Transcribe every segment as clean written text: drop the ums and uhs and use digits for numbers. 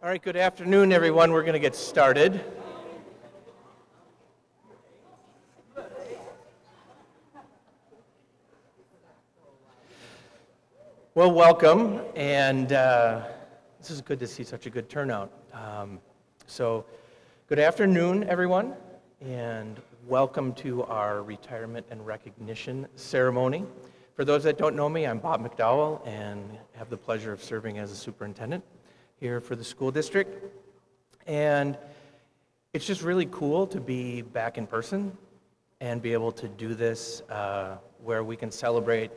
All right, good afternoon, everyone. We're going to get started. Well, welcome, and this is good to see such a good turnout. So, good afternoon, everyone, and welcome to our retirement and recognition ceremony. For those that don't know me, I'm Bob McDowell, and have the pleasure of serving as a superintendent here for the school district. And it's just really cool to be back in person and be able to do this where we can celebrate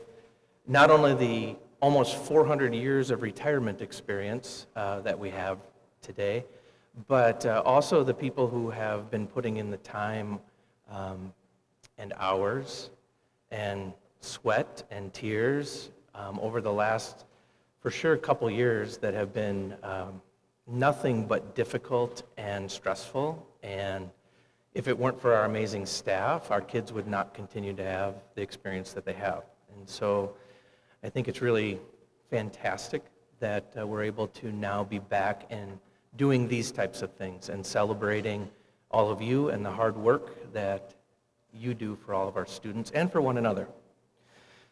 not only the almost 400 years of retirement experience that we have today, but also the people who have been putting in the time and hours and sweat and tears over the last, for sure, couple years that have been nothing but difficult and stressful. And if it weren't for our amazing staff, our kids would not continue to have the experience that they have. And so I think it's really fantastic that we're able to now be back and doing these types of things and celebrating all of you and the hard work that you do for all of our students and for one another.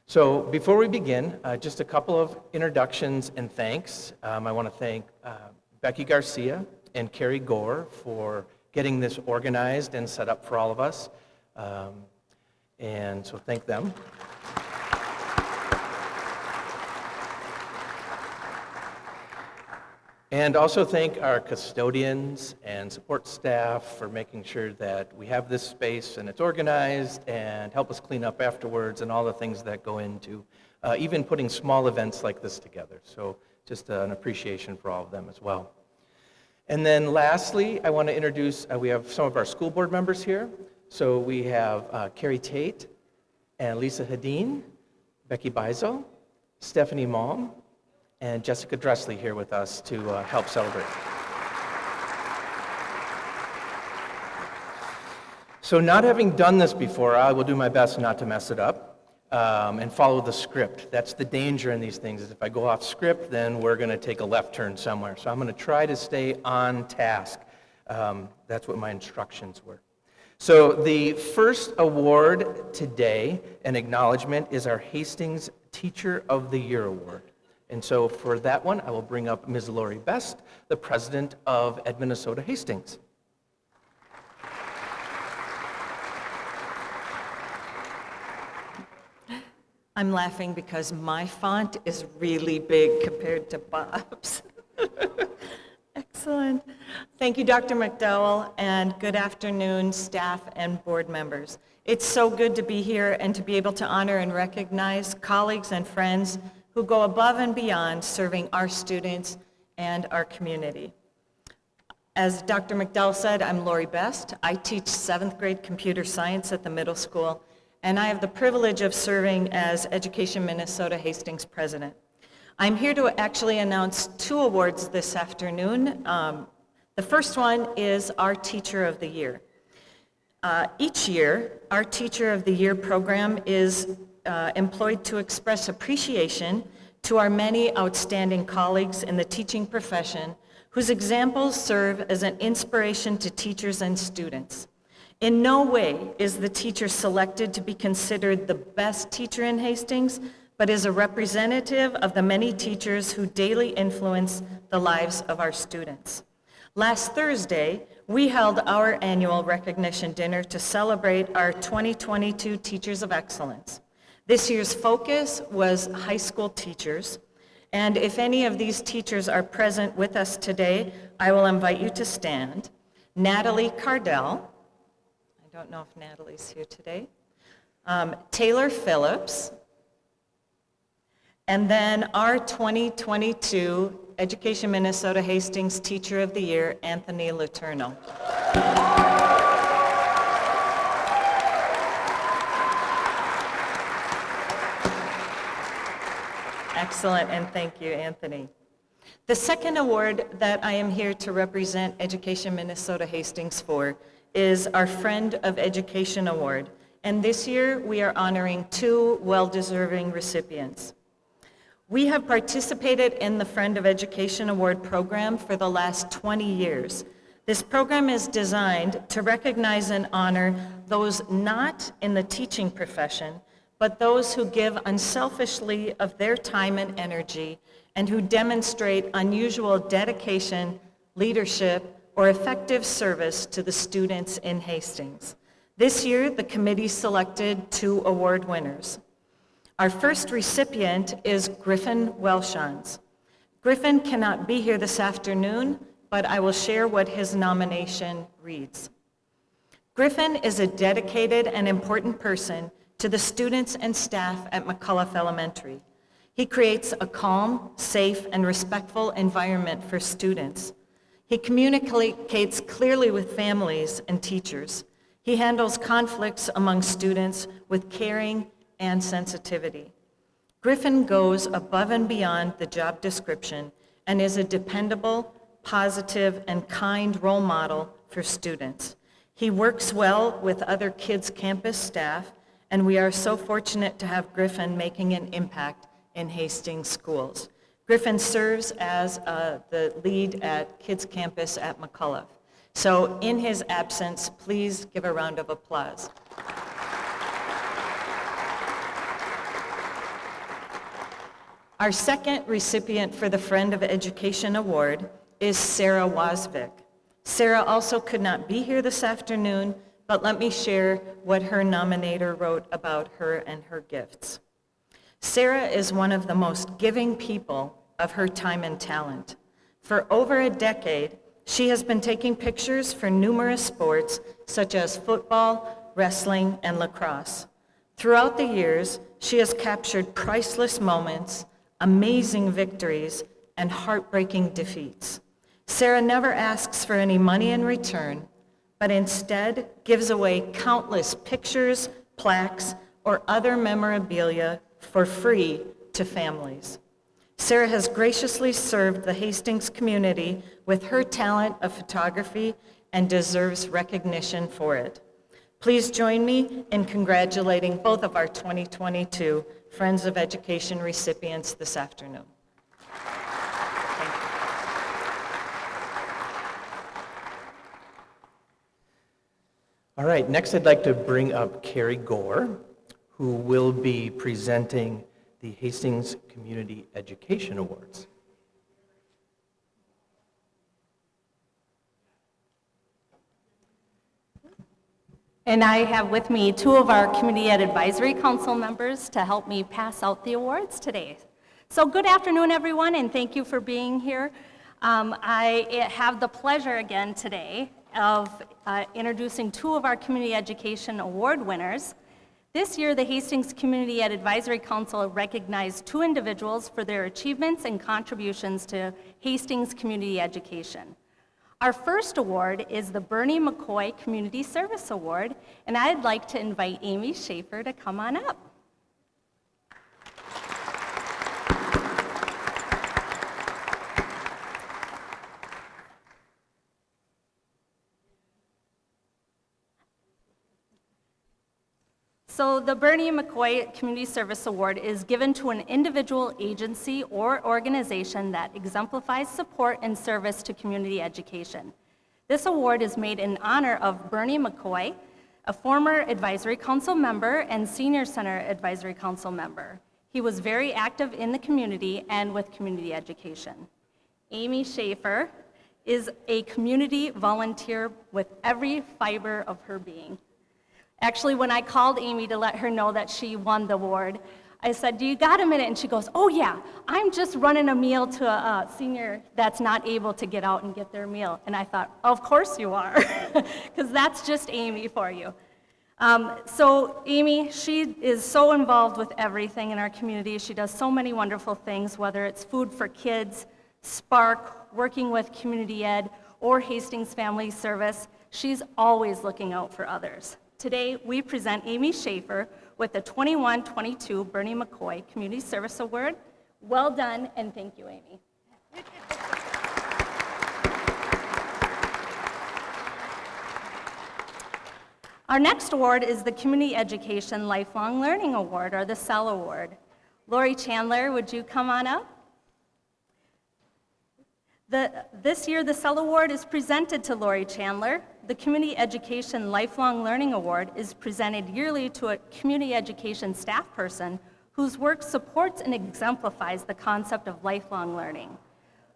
So before we begin, just a couple of introductions and thanks. I want to thank Becky Garcia and Kari Gorr for getting this organized and set up for all of us. And so thank them. And also thank our custodians and support staff for making sure that we have this space and it's organized and help us clean up afterwards and all the things that go into even putting small events like this together. So just an appreciation for all of them as well. And then lastly, I want to introduce, we have some of our school board members here. So we have Carrie Tate and Lisa Hadeen, Becky Beisel, Stephanie Malm, and Jessica Dressley here with us to help celebrate. So not having done this before, I will do my best not to mess it up and follow the script. That's the danger in these things, is if I go off script, then we're going to take a left turn somewhere. So I'm going to try to stay on task. That's what my instructions were. So the first award today, an acknowledgement, is our Hastings Teacher of the Year Award. And so for that one, I will bring up Ms. Lori Best, the president of Ed Minnesota Hastings. I'm laughing because my font is really big compared to Bob's. Excellent. Thank you, Dr. McDowell, and good afternoon, staff and board members. It's so good to be here and to be able to honor and recognize colleagues and friends who go above and beyond serving our students and our community. As Dr. McDowell said, I'm Lori Best. I teach 7th grade computer science at the middle school, and I have the privilege of serving as Education Minnesota Hastings president. I'm here to actually announce 2 awards this afternoon. The first one is our Teacher of the Year. Each year, our Teacher of the Year program is employed to express appreciation to our many outstanding colleagues in the teaching profession whose examples serve as an inspiration to teachers and students. In no way is the teacher selected to be considered the best teacher in Hastings, but is a representative of the many teachers who daily influence the lives of our students. Last Thursday, we held our annual recognition dinner to celebrate our 2022 Teachers of Excellence. This year's focus was high school teachers, and if any of these teachers are present with us today, I will invite you to stand. Natalie Cardell, I don't know if Natalie's here today, Taylor Phillips, and then our 2022 Education Minnesota Hastings Teacher of the Year, Anthony Letourneau. Excellent, and thank you, Anthony. The second award that I am here to represent Education Minnesota Hastings for is our Friend of Education Award. And this year, we are honoring 2 well-deserving recipients. We have participated in the Friend of Education Award program for the last 20 years. This program is designed to recognize and honor those not in the teaching profession, but those who give unselfishly of their time and energy and who demonstrate unusual dedication, leadership, or effective service to the students in Hastings. This year, the committee selected 2 award winners. Our first recipient is Griffin Welshons. Griffin cannot be here this afternoon, but I will share what his nomination reads. Griffin is a dedicated and important person to the students and staff at McCullough Elementary. He creates a calm, safe, and respectful environment for students. He communicates clearly with families and teachers. He handles conflicts among students with caring and sensitivity. Griffin goes above and beyond the job description and is a dependable, positive, and kind role model for students. He works well with other Kids Campus staff, and we are so fortunate to have Griffin making an impact in Hastings schools. Griffin serves as the lead at Kids Campus at McCullough. So in his absence, please give a round of applause. Our second recipient for the Friend of Education Award is Sarah Wasvik. Sarah also could not be here this afternoon, but let me share what her nominator wrote about her and her gifts. Sarah is one of the most giving people of her time and talent. For over a decade, she has been taking pictures for numerous sports such as football, wrestling, and lacrosse. Throughout the years, she has captured priceless moments, amazing victories, and heartbreaking defeats. Sarah never asks for any money in return, but instead gives away countless pictures, plaques, or other memorabilia for free to families. Sarah has graciously served the Hastings community with her talent of photography and deserves recognition for it. Please join me in congratulating both of our 2022 Friends of Education recipients this afternoon. Thank you. All right, next I'd like to bring up Kari Gorr, who will be presenting the Hastings Community Education Awards. And I have with me 2 of our Community Ed Advisory Council members to help me pass out the awards today. So good afternoon, everyone, and thank you for being here. I have the pleasure again today of introducing 2 of our Community Education Award winners. This year, the Hastings Community Ed Advisory Council recognized 2 individuals for their achievements and contributions to Hastings community education. Our first award is the Bernie McCoy Community Service Award, and I'd like to invite Amy Schaefer to come on up. So the Bernie McCoy Community Service Award is given to an individual, agency, or organization that exemplifies support and service to community education. This award is made in honor of Bernie McCoy, a former Advisory Council member and Senior Center Advisory Council member. He was very active in the community and with community education. Amy Schaefer is a community volunteer with every fiber of her being. Actually, when I called Amy to let her know that she won the award, I said, "Do you got a minute?" And she goes, "Oh yeah, I'm just running a meal to a senior that's not able to get out and get their meal." And I thought, of course you are, because that's just Amy for you. So Amy, she is so involved with everything in our community. She does so many wonderful things, whether it's Food for Kids, Spark, working with Community Ed, or Hastings Family Service. She's always looking out for others. Today, we present Amy Schaefer with the 21-22 Bernie McCoy Community Service Award. Well done, and thank you, Amy. Our next award is the Community Education Lifelong Learning Award, or the CEL Award. Lori Chandler, would you come on up? This year, the SEL Award is presented to Lori Chandler. The Community Education Lifelong Learning Award is presented yearly to a community education staff person whose work supports and exemplifies the concept of lifelong learning.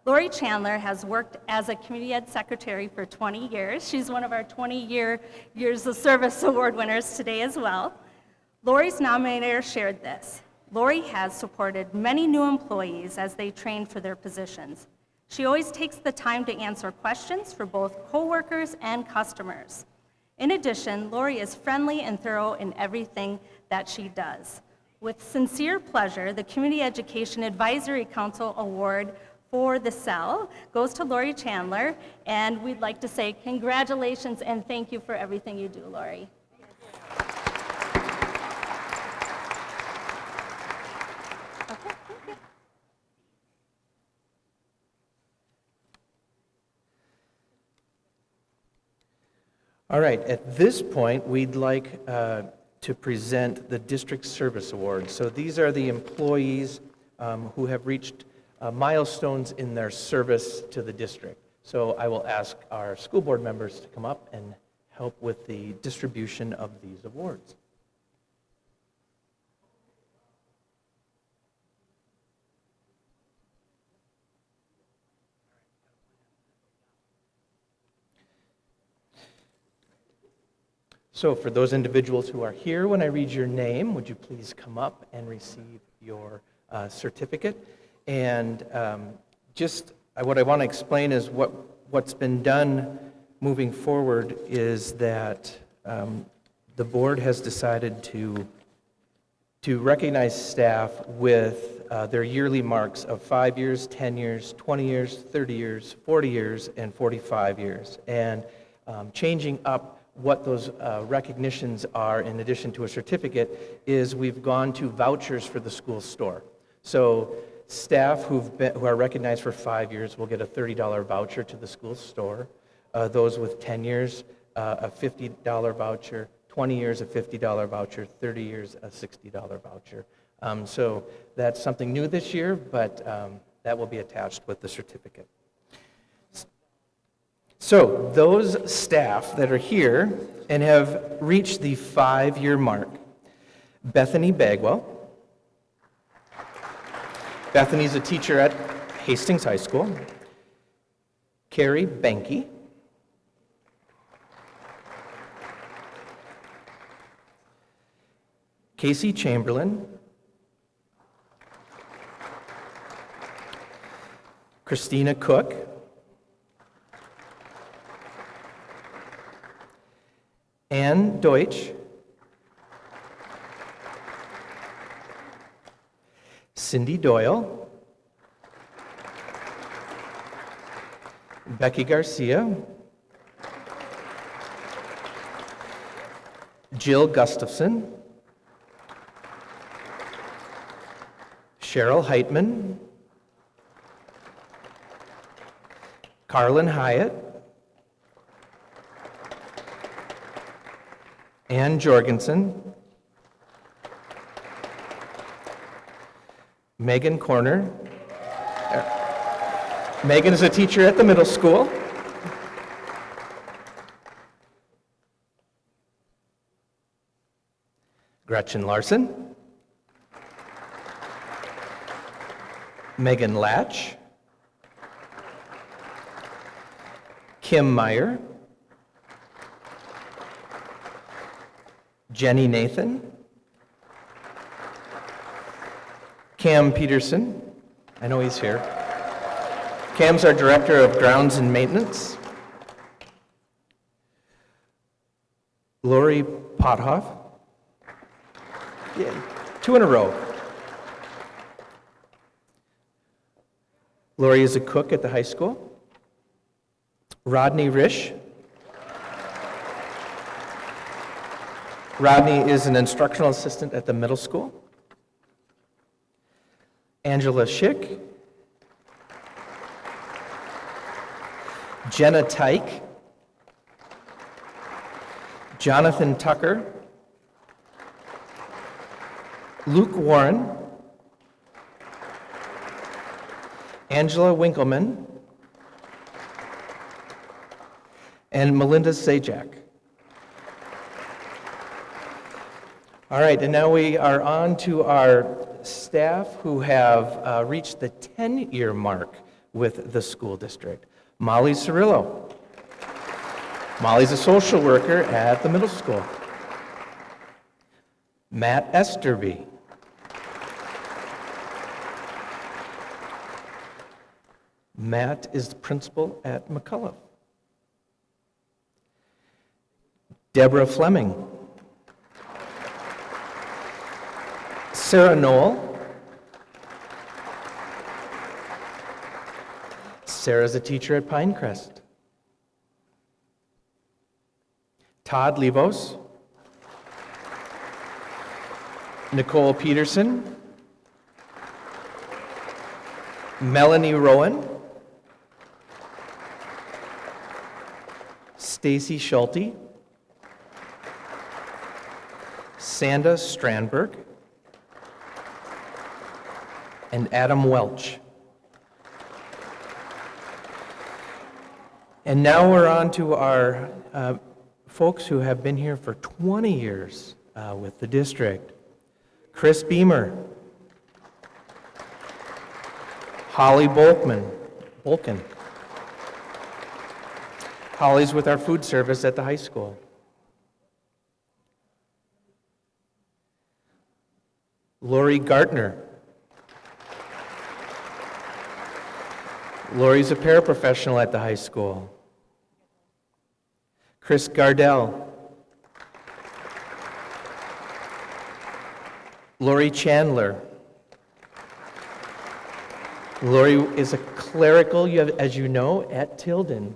Lori Chandler has worked as a community ed secretary for 20 years. She's one of our 20-years of service award winners today as well. Lori's nominator shared this. Lori has supported many new employees as they train for their positions. She always takes the time to answer questions for both coworkers and customers. In addition, Lori is friendly and thorough in everything that she does. With sincere pleasure, the Community Education Advisory Council Award for the SEL goes to Lori Chandler, and we'd like to say congratulations and thank you for everything you do, Lori. Okay, thank you. All right, at this point, we'd like to present the District Service Awards. So these are the employees who have reached milestones in their service to the district. So I will ask our school board members to come up and help with the distribution of these awards. So for those individuals who are here, when I read your name, would you please come up and receive your certificate? And what I want to explain is what's been done moving forward is that the board has decided to recognize staff with their yearly marks of 5 years, 10 years, 20 years, 30 years, 40 years, and 45 years. And changing up what those recognitions are in addition to a certificate is we've gone to vouchers for the school store. So staff who are recognized for 5 years will get a $30 voucher to the school store. Those with 10 years, a $50 voucher, 20 years, a $50 voucher, 30 years, a $60 voucher. So that's something new this year, but that will be attached with the certificate. So those staff that are here and have reached the 5-year mark: Bethany Bagwell. Bethany's a teacher at Hastings High School. Kari Benke. Casey Chamberlain. Christina Cook. Ann Deutsch. Cindy Doyle. Becky Garcia. Jill Gustafson. Cheryl Heitman. Carlin Hyatt. Ann Jorgensen. Megan Corner. Megan is a teacher at the middle school. Gretchen Larson. Megan Latch. Kim Meyer. Jenny Nathan. Cam Peterson. I know he's here. Cam's our Director of Grounds and Maintenance. Lori Pothoff. Yeah, 2 in a row. Lori is a cook at the high school. Rodney Risch. Rodney is an instructional assistant at the middle school. Angela Schick. Jenna Tyke. Jonathan Tucker. Luke Warren. Angela Winkleman, and Melinda Sajak. All right, and now we are on to our staff who have reached the 10-year mark with the school district. Molly Cirillo. Molly's a social worker at the middle school. Matt Esterby. Matt is the principal at McCullough. Deborah Fleming. Sarah Knoll. Sarah's a teacher at Pinecrest. Todd Levos. Nicole Peterson. Melanie Rowan. Stacy Schulte. Sandra Strandberg. And Adam Welch. And now we're on to our folks who have been here for 20 years with the district. Chris Beamer. Holly Bolkin. Holly's with our food service at the high school. Lori Gartner. Lori's a paraprofessional at the high school. Chris Gardell. Lori Chandler. Lori is a clerical, as you know, at Tilden.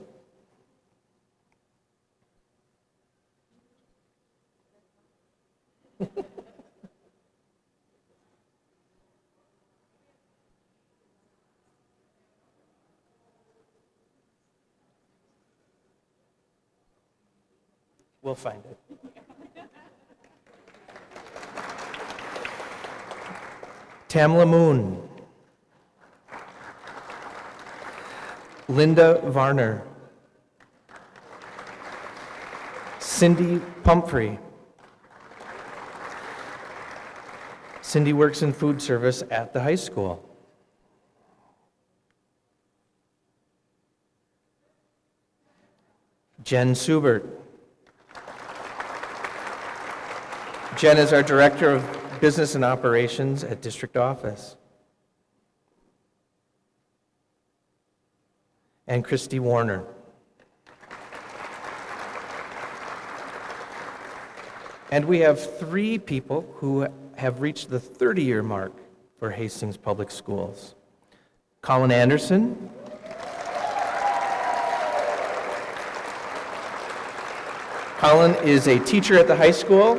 We'll find it. Tamla Moon. Linda Varner. Cindy Pumphrey. Cindy works in food service at the high school. Jen Subert. Jen is our Director of Business and Operations at District Office. And Christy Warner. And we have 3 people who have reached the 30-year mark for Hastings Public Schools. Colin Anderson. Colin is a teacher at the high school.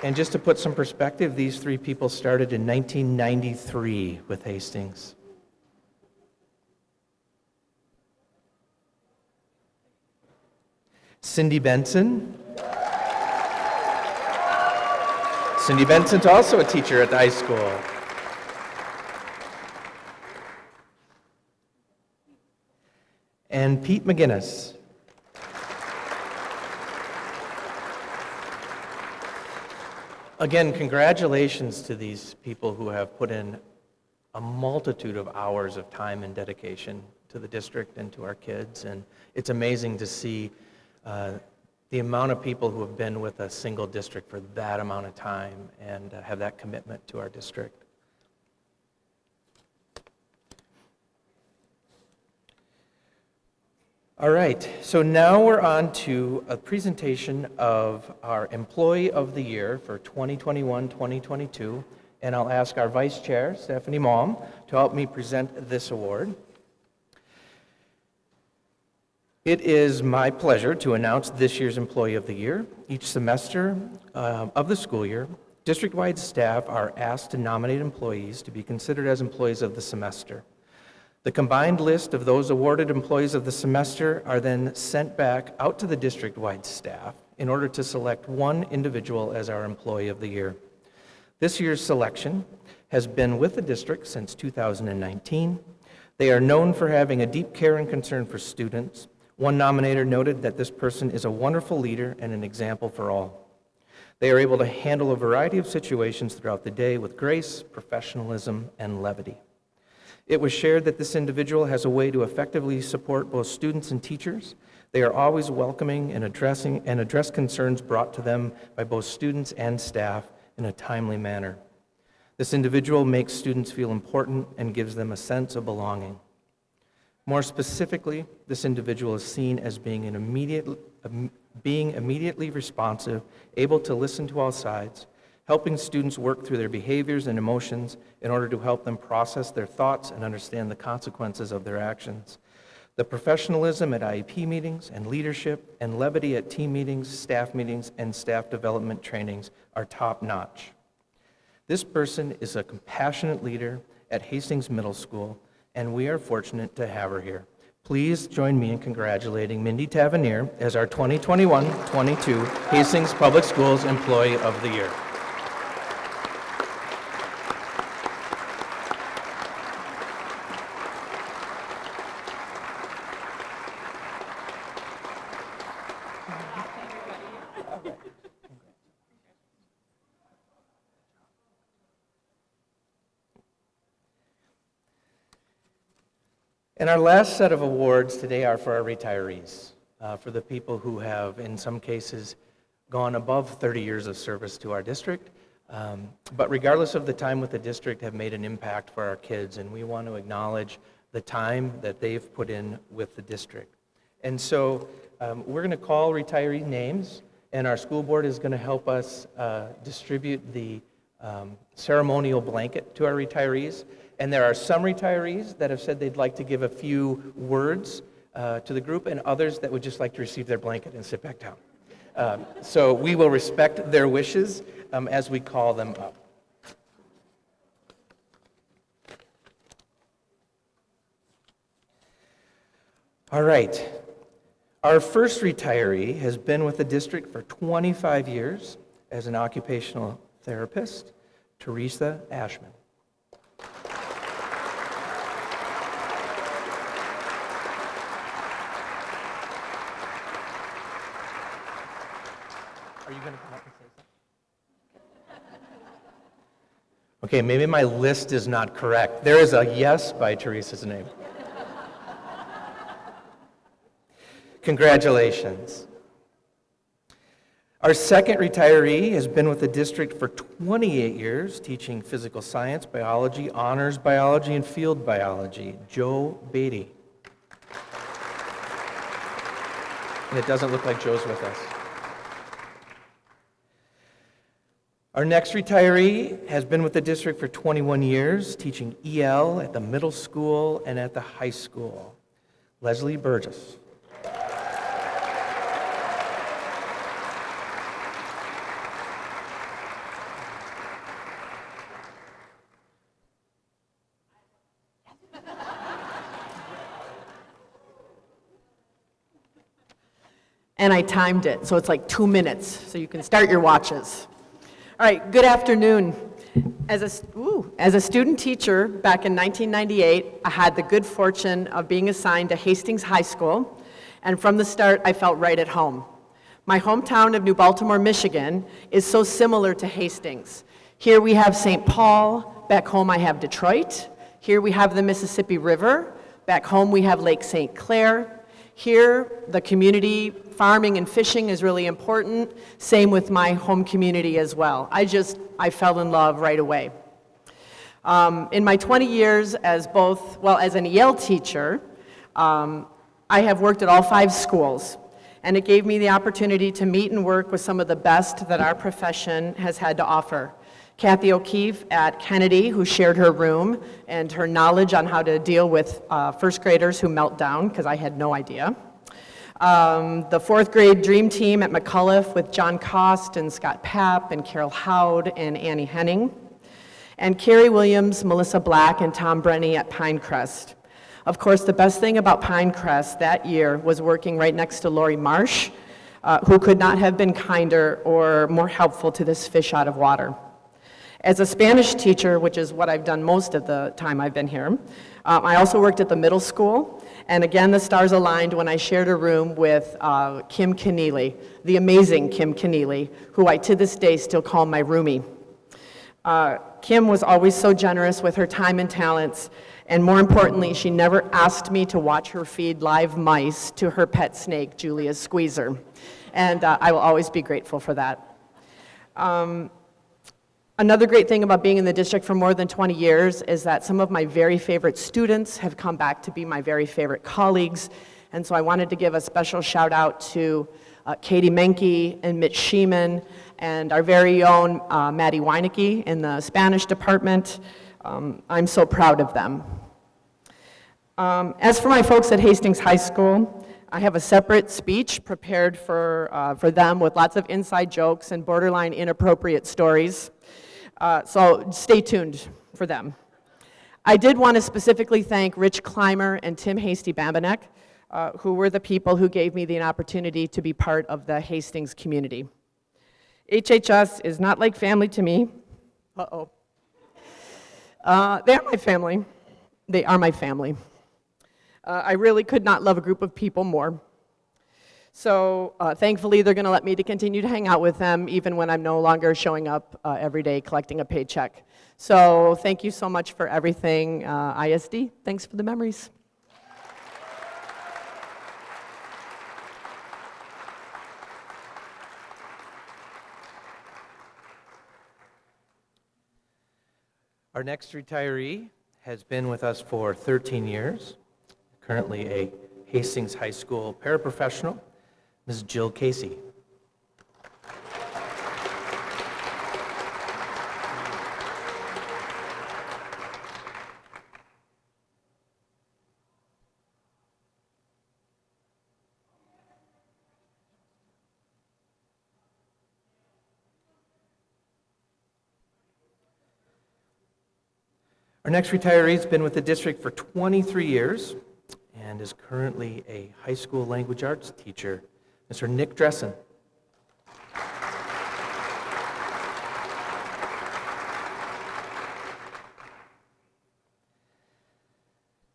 And just to put some perspective, these 3 people started in 1993 with Hastings. Cindy Benson. Cindy Benson's also a teacher at the high school. And Pete McGinnis. Again, congratulations to these people who have put in a multitude of hours of time and dedication to the district and to our kids. And it's amazing to see the amount of people who have been with a single district for that amount of time and have that commitment to our district. All right, so now we're on to a presentation of our Employee of the Year for 2021-2022, and I'll ask our Vice Chair, Stephanie Malm, to help me present this award. It is my pleasure to announce this year's Employee of the Year. Each semester of the school year, district-wide staff are asked to nominate employees to be considered as employees of the semester. The combined list of those awarded employees of the semester are then sent back out to the district-wide staff in order to select one individual as our Employee of the Year. This year's selection has been with the district since 2019. They are known for having a deep care and concern for students. One nominator noted that this person is a wonderful leader and an example for all. They are able to handle a variety of situations throughout the day with grace, professionalism, and levity. It was shared that this individual has a way to effectively support both students and teachers. They are always welcoming and address concerns brought to them by both students and staff in a timely manner. This individual makes students feel important and gives them a sense of belonging. More specifically, this individual is seen as being immediately responsive, able to listen to all sides, helping students work through their behaviors and emotions in order to help them process their thoughts and understand the consequences of their actions. The professionalism at IEP meetings and leadership and levity at team meetings, and staff development trainings are top-notch. This person is a compassionate leader at Hastings Middle School, and we are fortunate to have her here. Please join me in congratulating Mindy Tavernier as our 2021-22 Hastings Public Schools Employee of the Year. And our last set of awards today are for our retirees, for the people who have, in some cases, gone above 30 years of service to our district, but regardless of the time with the district, have made an impact for our kids, and we want to acknowledge the time that they've put in with the district. And so we're going to call retiree names, and our school board is going to help us distribute the ceremonial blanket to our retirees. And there are some retirees that have said they'd like to give a few words to the group, and others that would just like to receive their blanket and sit back down. So we will respect their wishes as we call them up. All right. Our first retiree has been with the district for 25 years as an occupational therapist, Teresa Ashman. Are you going to come up and say something? Okay, maybe my list is not correct. There is a yes by Teresa's name. Congratulations. Our second retiree has been with the district for 28 years, teaching physical science, biology, honors biology, and field biology, Joe Beatty. And it doesn't look like Joe's with us. Our next retiree has been with the district for 21 years, teaching EL at the middle school and at the high school, Leslie Burgess. And I timed it, so it's like 2 minutes, so you can start your watches. All right, good afternoon. As a student teacher back in 1998, I had the good fortune of being assigned to Hastings High School, and from the start, I felt right at home. My hometown of New Baltimore, Michigan, is so similar to Hastings. Here we have St. Paul, back home I have Detroit. Here we have the Mississippi River, back home we have Lake St. Clair. Here, the community farming and fishing is really important. Same with my home community as well. I fell in love right away. In my 20 years as an EL teacher, I have worked at all 5 schools, and it gave me the opportunity to meet and work with some of the best that our profession has had to offer. Kathy O'Keefe at Kennedy, who shared her room and her knowledge on how to deal with first graders who melt down, because I had no idea. The 4th grade dream team at McCullough with John Cost and Scott Papp and Carol Howd and Annie Henning. And Carrie Williams, Melissa Black, and Tom Brenny at Pinecrest. Of course, the best thing about Pinecrest that year was working right next to Lori Marsh, who could not have been kinder or more helpful to this fish out of water. As a Spanish teacher, which is what I've done most of the time I've been here, I also worked at the middle school, and again, the stars aligned when I shared a room with Kim Keneally, the amazing Kim Keneally, who I to this day still call my roomie. Kim was always so generous with her time and talents, and more importantly, she never asked me to watch her feed live mice to her pet snake, Julia's Squeezer, and I will always be grateful for that. Another great thing about being in the district for more than 20 years is that some of my very favorite students have come back to be my very favorite colleagues, and so I wanted to give a special shout out to Katie Menke and Mitch Sheeman and our very own Maddie Weinecke in the Spanish department. I'm so proud of them. As for my folks at Hastings High School, I have a separate speech prepared for them with lots of inside jokes and borderline inappropriate stories. So stay tuned for them. I did want to specifically thank Rich Clymer and Tim Hasty-Bambanek, who were the people who gave me the opportunity to be part of the Hastings community. HHS is not like family to me. Uh-oh. They are my family. They are my family. I really could not love a group of people more. So thankfully, they're going to let me to continue to hang out with them even when I'm no longer showing up every day collecting a paycheck. So thank you so much for everything, ISD. Thanks for the memories. Our next retiree has been with us for 13 years, currently a Hastings High School paraprofessional, Ms. Jill Casey. Our next retiree has been with the district for 23 years and is currently a high school language arts teacher, Mr. Nick Dressen.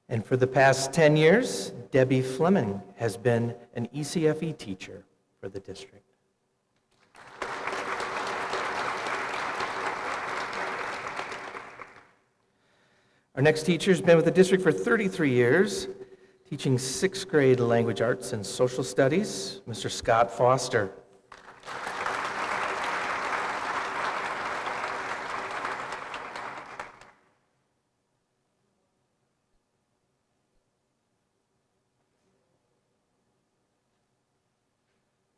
And for the past 10 years, Debbie Fleming has been an ECFE teacher for the district. Our next teacher has been with the district for 33 years, teaching 6th grade language arts and social studies, Mr. Scott Foster.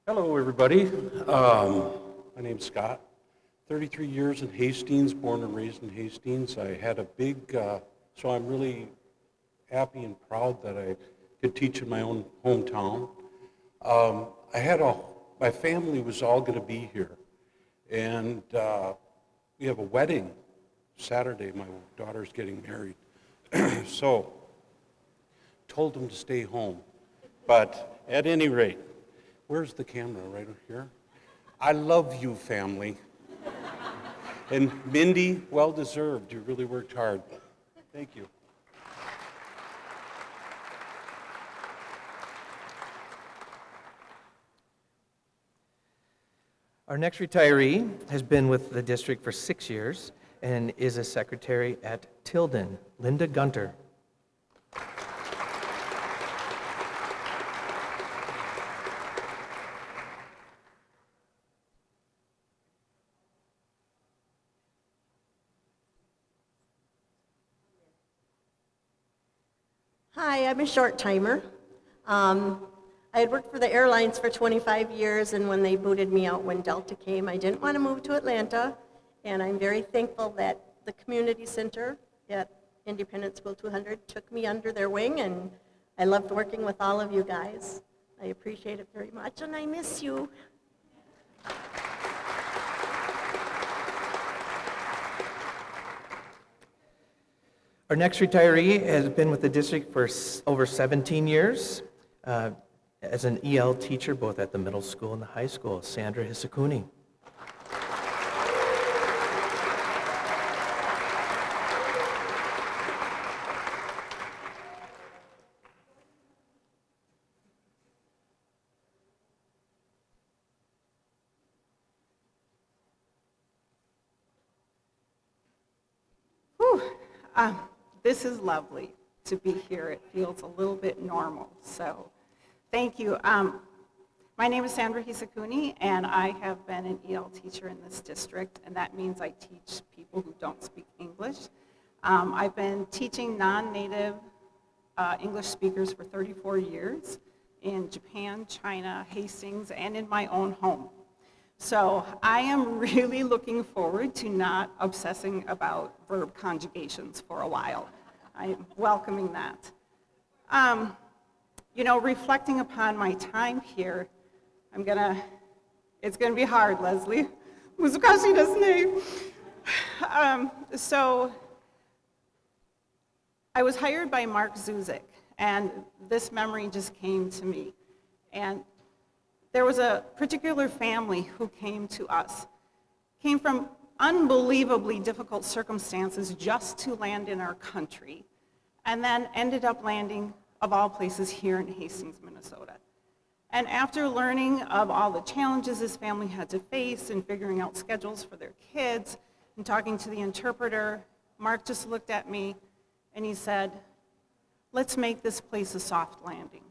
Hello, everybody. My name's Scott. 33 years in Hastings, born and raised in Hastings. I had a big, so I'm really happy and proud that I could teach in my own hometown. My family was all going to be here, and we have a wedding Saturday. My daughter's getting married, so told them to stay home. But at any rate, where's the camera? Right here? I love you, family. And Mindy, well deserved. You really worked hard. Thank you. Our next retiree has been with the district for 6 years and is a secretary at Tilden, Linda Gunter. Hi, I'm a short timer. I had worked for the airlines for 25 years, and when they booted me out when Delta came, I didn't want to move to Atlanta, and I'm very thankful that the community center at Independent School 200 took me under their wing, and I loved working with all of you guys. I appreciate it very much, and I miss you. Our next retiree has been with the district for over 17 years as an EL teacher both at the middle school and the high school, Sandra Hisakuni. This is lovely to be here. It feels a little bit normal, so thank you. My name is Sandra Hisakuni, and I have been an EL teacher in this district, and that means I teach people who don't speak English. I've been teaching non-native English speakers for 34 years in Japan, China, Hastings, and in my own home. So I am really looking forward to not obsessing about verb conjugations for a while. I'm welcoming that. Reflecting upon my time here, it's gonna be hard, Leslie. Muzukashi desu ne. So I was hired by Mark Zuzik, and this memory just came to me. And there was a particular family who came to us, came from unbelievably difficult circumstances just to land in our country, and then ended up landing, of all places, here in Hastings, Minnesota. And after learning of all the challenges this family had to face in figuring out schedules for their kids and talking to the interpreter, Mark just looked at me and he said, "Let's make this place a soft landing."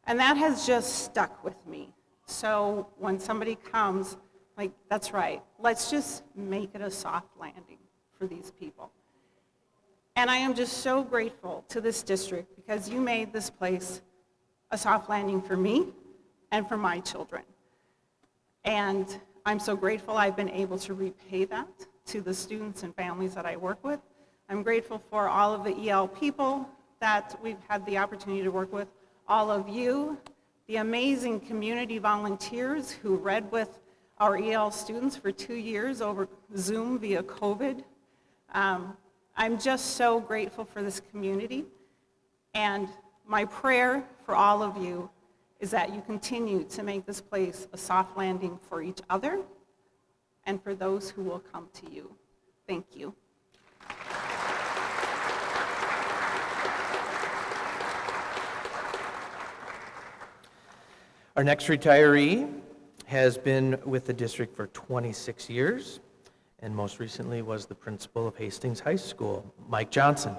And that has just stuck with me. So when somebody comes, like, that's right, let's just make it a soft landing for these people. And I am just so grateful to this district because you made this place a soft landing for me and for my children. And I'm so grateful I've been able to repay that to the students and families that I work with. I'm grateful for all of the EL people that we've had the opportunity to work with, all of you, the amazing community volunteers who read with our EL students for 2 years over Zoom via COVID. I'm just so grateful for this community, and my prayer for all of you is that you continue to make this place a soft landing for each other and for those who will come to you. Thank you. Our next retiree has been with the district for 26 years and most recently was the principal of Hastings High School, Mike Johnson.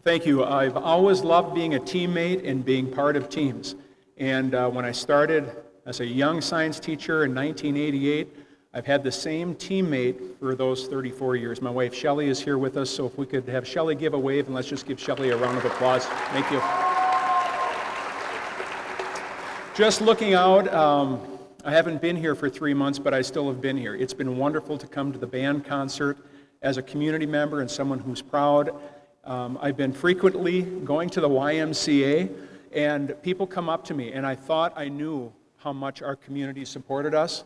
Thank you. I've always loved being a teammate and being part of teams. And when I started as a young science teacher in 1988, I've had the same teammate for those 34 years. My wife Shelley is here with us, so if we could have Shelley give a wave, and let's just give Shelley a round of applause. Thank you. Just looking out, I haven't been here for 3 months, but I still have been here. It's been wonderful to come to the band concert as a community member and someone who's proud. I've been frequently going to the YMCA, and people come up to me, and I thought I knew how much our community supported us,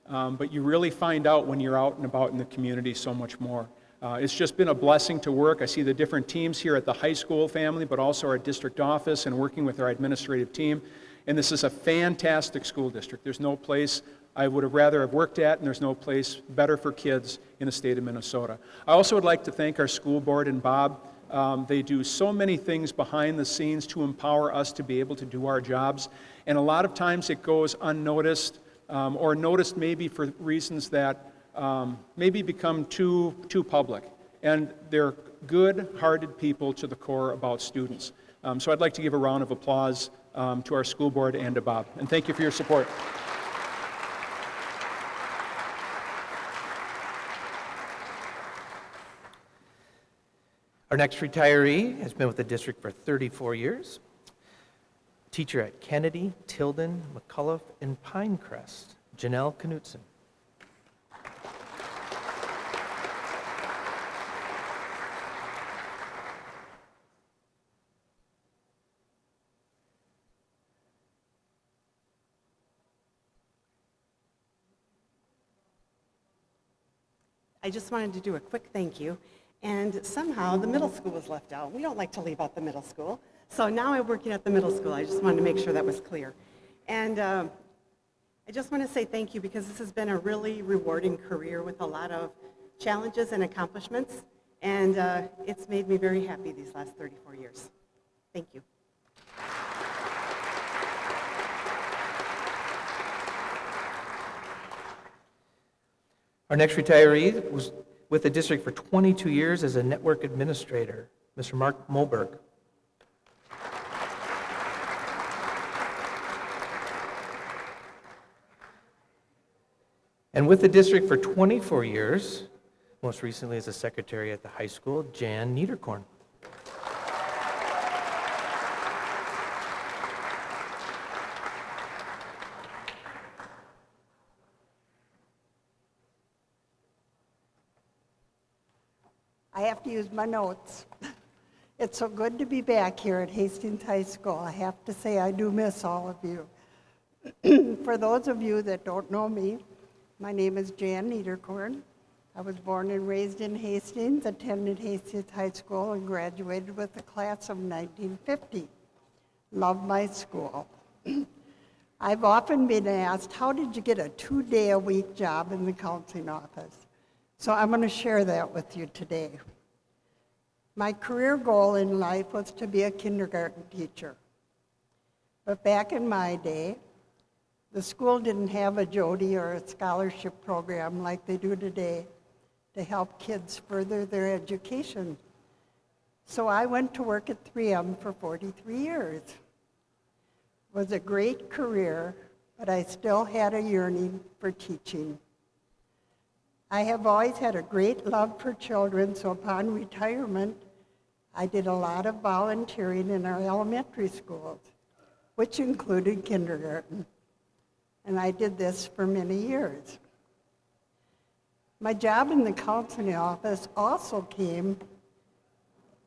but you really find out when you're out and about in the community so much more. It's just been a blessing to work. I see the different teams here at the high school family, but also our district office and working with our administrative team. And this is a fantastic school district. There's no place I would have rather have worked at, and there's no place better for kids in the state of Minnesota. I also would like to thank our school board and Bob. They do so many things behind the scenes to empower us to be able to do our jobs. And a lot of times it goes unnoticed or noticed maybe for reasons that maybe become too public. And they're good-hearted people to the core about students. So I'd like to give a round of applause to our school board and to Bob. And thank you for your support. Our next retiree has been with the district for 34 years. Teacher at Kennedy, Tilden, McCullough, and Pinecrest, Janelle Knutson. I just wanted to do a quick thank you. And somehow the middle school was left out. We don't like to leave out the middle school. So now I'm working at the middle school. I just wanted to make sure that was clear. And I just want to say thank you because this has been a really rewarding career with a lot of challenges and accomplishments. And it's made me very happy these last 34 years. Thank you. Our next retiree was with the district for 22 years as a network administrator, Mr. Mark Moberg. And with the district for 24 years, most recently as a secretary at the high school, Jan Niederkorn. I have to use my notes. It's so good to be back here at Hastings High School. I have to say I do miss all of you. For those of you that don't know me, my name is Jan Niederkorn. I was born and raised in Hastings, attended Hastings High School, and graduated with the class of 1950. Love my school. I've often been asked, how did you get a 2-day-a-week job in the counseling office? So I'm going to share that with you today. My career goal in life was to be a kindergarten teacher. But back in my day, the school didn't have a Jody or a scholarship program like they do today to help kids further their education. So I went to work at 3M for 43 years. It was a great career, but I still had a yearning for teaching. I have always had a great love for children, so upon retirement, I did a lot of volunteering in our elementary schools, which included kindergarten. And I did this for many years. My job in the counseling office also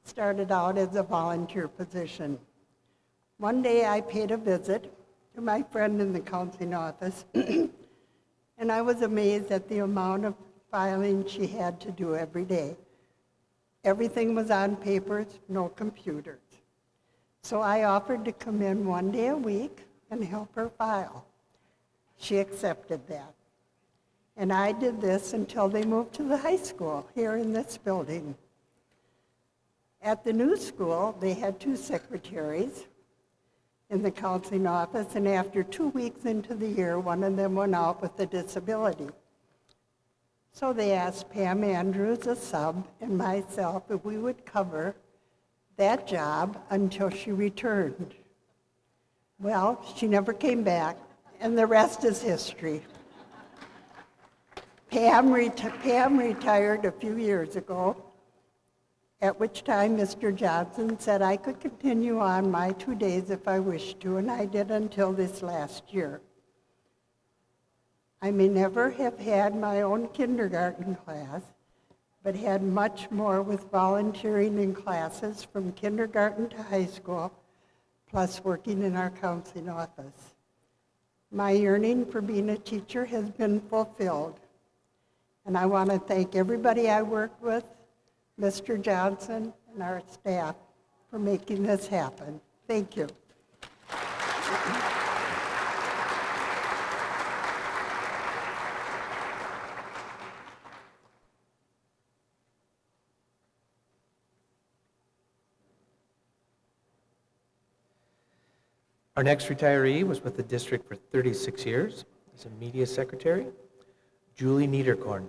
started out as a volunteer position. One day I paid a visit to my friend in the counseling office, and I was amazed at the amount of filing she had to do every day. Everything was on papers, no computers. So I offered to come in 1 day a week and help her file. She accepted that. And I did this until they moved to the high school here in this building. At the new school, they had 2 secretaries in the counseling office, and after 2 weeks into the year, one of them went out with a disability. So they asked Pam Andrews, a sub, and myself if we would cover that job until she returned. Well, she never came back, and the rest is history. Pam retired a few years ago, at which time Mr. Johnson said I could continue on my 2 days if I wished to, and I did until this last year. I may never have had my own kindergarten class, but had much more with volunteering in classes from kindergarten to high school, plus working in our counseling office. My yearning for being a teacher has been fulfilled, and I want to thank everybody I worked with, Mr. Johnson, and our staff for making this happen. Thank you. Our next retiree was with the district for 36 years as a media secretary, Julie Niederkorn.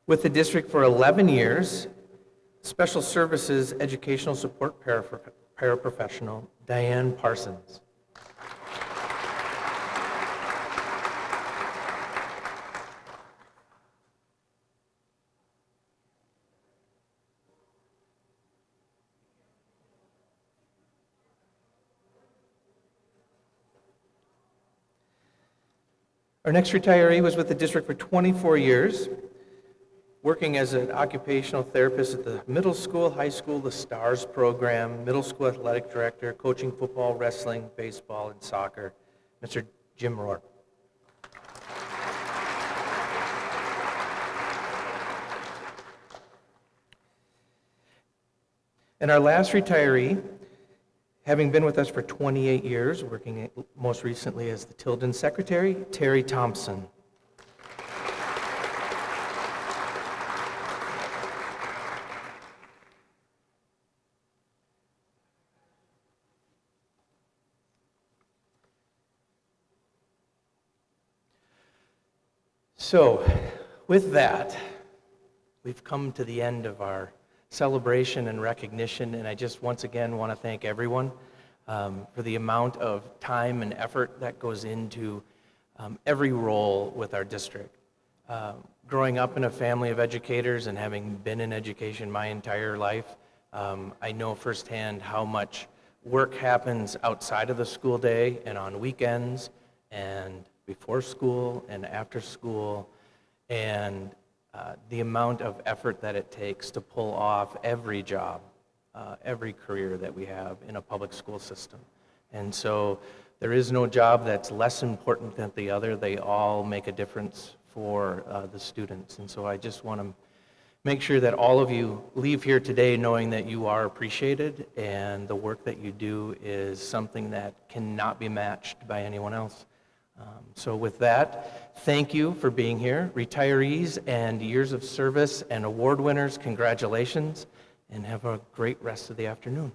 With the district for 11 years, special services educational support paraprofessional, Diane Parsons. Our next retiree was with the district for 24 years, working as an occupational therapist at the middle school, high school, the STARS program, middle school athletic director, coaching football, wrestling, baseball, and soccer, Mr. Jim Rohr. And our last retiree Having been with us for 28 years, working most recently as the Tilden Secretary, Terry Thompson. So, with that, we've come to the end of our celebration and recognition, and I just once again want to thank everyone for the amount of time and effort that goes into every role with our district. Growing up in a family of educators and having been in education my entire life, I know firsthand how much work happens outside of the school day and on weekends and before school and after school, and the amount of effort that it takes to pull off every job, every career that we have in a public school system. And so there is no job that's less important than the other. They all make a difference for the students. And so I just want to make sure that all of you leave here today knowing that you are appreciated and the work that you do is something that cannot be matched by anyone else. So with that, thank you for being here. Retirees and years of service and award winners, congratulations, and have a great rest of the afternoon.